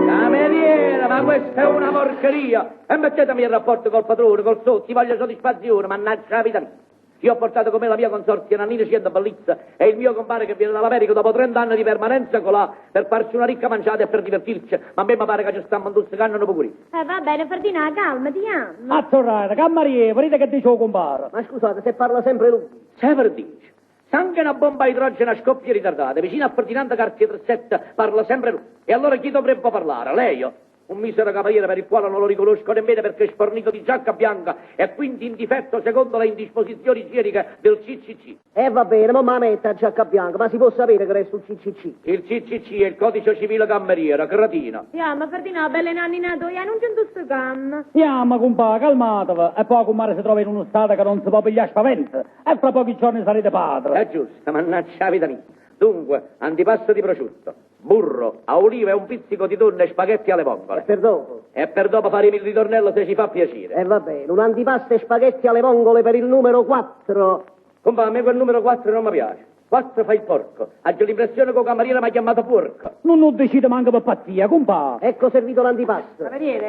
Cameriere, ma questa è una porcheria! E mettetemi in rapporto col padrone, col sozzi, voglio soddisfazione, mannaggia la vita mia! Io ho portato con me la mia consortia Nannina Cienda Bellizza e il mio compare che viene dall'America dopo 30 anni di permanenza colà per farsi una ricca mangiata e per divertirci, ma a me mi pare che ci stiamo manduzzicando un po' pure. Va bene, Ferdinand, calmati, Anna. Attorrate, cameriere, vedete che dice il compare. Ma scusate, se parla sempre lui. Sempre dice. Se anche una bomba a idrogeno a scoppie ritardate, vicino a Ferdinando Cartier 37, parla sempre lui. E allora chi dovrebbe parlare? Lei? Un misero cavaliere per il quale non lo riconosco nemmeno perché è spornito di giacca bianca e quindi in difetto secondo le indisposizioni igieniche del CCC. Va bene, ma metta a giacca bianca, ma si può sapere che resta sul CCC? Il CCC è il codice civile cameriera, cretina. Ma Ferdinand, belle nannina, tu non c'è tutto cam. Ma compare, calmatevi. E poi compare si trova in uno stato che non si può pigliare spavento. E fra pochi giorni sarete padre. È giusto, mannaggia la vita mia. Dunque, antipasto di prosciutto, burro, a oliva e un pizzico di tonno e spaghetti alle vongole. E per dopo? E per dopo faremo il ritornello se ci fa piacere. Va bene, un antipasto e spaghetti alle vongole per il numero 4. Compa, a me quel numero 4 non mi piace. 4 fa il porco. Ho l'impressione che il cameriere mi ha chiamato porco. Non decide manco per pazzia, compare. Ecco servito l'antipasto.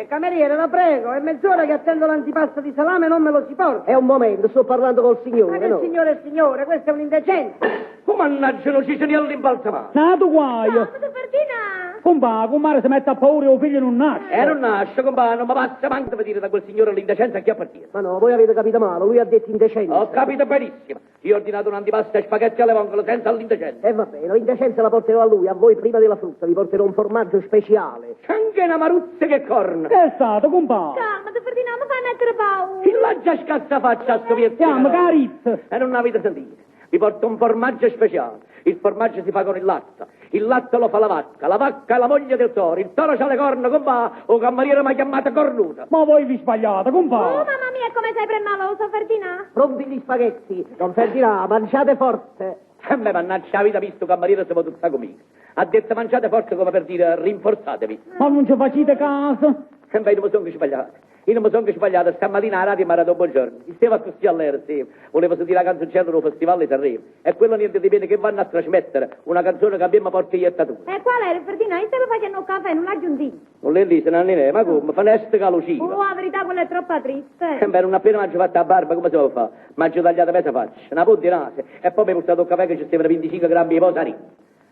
Cameriere, la prego, è mezz'ora che attendo l'antipasto di salame e non me lo si porta. È un momento, sto parlando col signore, Ma che no? signore, questa è un'indecenza. Oh, mannaggia, non ci sono all'imbalsamato. Nato guaio. Ferdinand! Compare si mette a paura e il figlio non nasce. Non nasce, compa, non mi passa manco per dire da quel signore l'indecenza a chi appartiene. Ma no, voi avete capito male, lui ha detto indecenza. Ho capito benissimo. Io ho ordinato un antipasto e spaghetti alle vongole senza l'indecenza. Va bene, l'indecenza la porterò a lui, a voi prima della frutta, vi porterò un formaggio speciale. C'è anche una maruzza che corna. Che è stato, compare? Calmati, Ferdinand, mi fai mettere paura. Chi l'ha già scassafaccia a sto Chiama, carizza. E non avete sentito. Vi porto un formaggio speciale. Il formaggio si fa con il latte lo fa la vacca è la moglie del toro, il toro c'ha le corna, compà, o cameriere mi ha chiamata cornuta. Ma voi vi sbagliate, Oh, compare. mamma mia, come sei premaloso, Ferdinand? Pronti gli spaghetti? Don Ferdinand, mangiate forte. A me mannaggia la vita visto cameriere se può tutta comica. Ha detto mangiate forte come per dire rinforzatevi. Ma non ci facete caso? E beh, non mi sono sbagliato. Io non mi sono sbagliato, stamattina la radio mi ha dato buongiorno. Stava così all'era, sì. Volevo sentire la canzoncella del Festival di Sanremo. E quello niente di bene che vanno a trasmettere una canzone che abbiamo portato io e tu. Qual era, Ferdinand? Io te lo facendo un caffè, non l'ha aggiunto. Non le lì, se non ne è, ma come? Fa l'este calocina. Oh, la verità, quella è troppo triste. Beh, non appena mangio fatta la barba, come si può fare? Mangio tagliata mezza faccia, una po' di nase. E poi mi hai portato un caffè che ci stava 25 grammi di posari.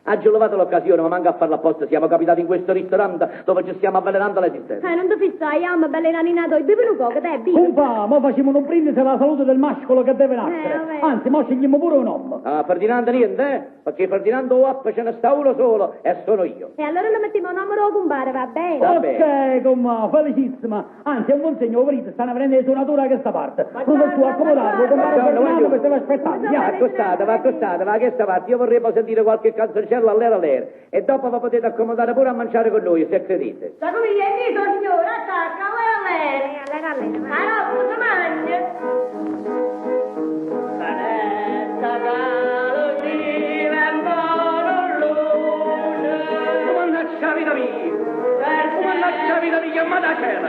Ha giovato l'occasione, ma manca a farla apposta. Siamo capitati in questo ristorante dove ci stiamo avvelenando l'esistenza. Non ti fissai, belle nanina, bevi un po', che te bevi. Compà, ma facciamo un brindisi alla salute del mascolo che deve nascere. vabbè. Anzi, mo scegliamo pure un uomo. Ah, Ferdinando niente, eh? Perché Ferdinando Uap ce ne sta uno solo e sono io. E allora lo mettiamo un numero a compare, va bene? Va bene. Ok, compà, felicissima. Anzi, è un buon segno, vedete, stanno venendo le suonature da questa parte. Cosa tu accomodarlo, compare Ferdinando che stiamo aspettando. Va accostata, va a questa parte. Io vorrei poi sentire qualche canzoncella all'era. E dopo vi potete accomodare pure a mangiare con noi, se credete. Da come è dito, signore, attacca, all'era. Allora, cosa mangia? Mannaggia la vita mia, chiamata a cena.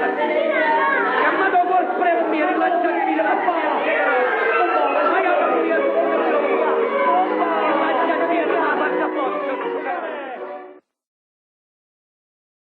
Chiamato col premio, rilanciatevi dalla palla.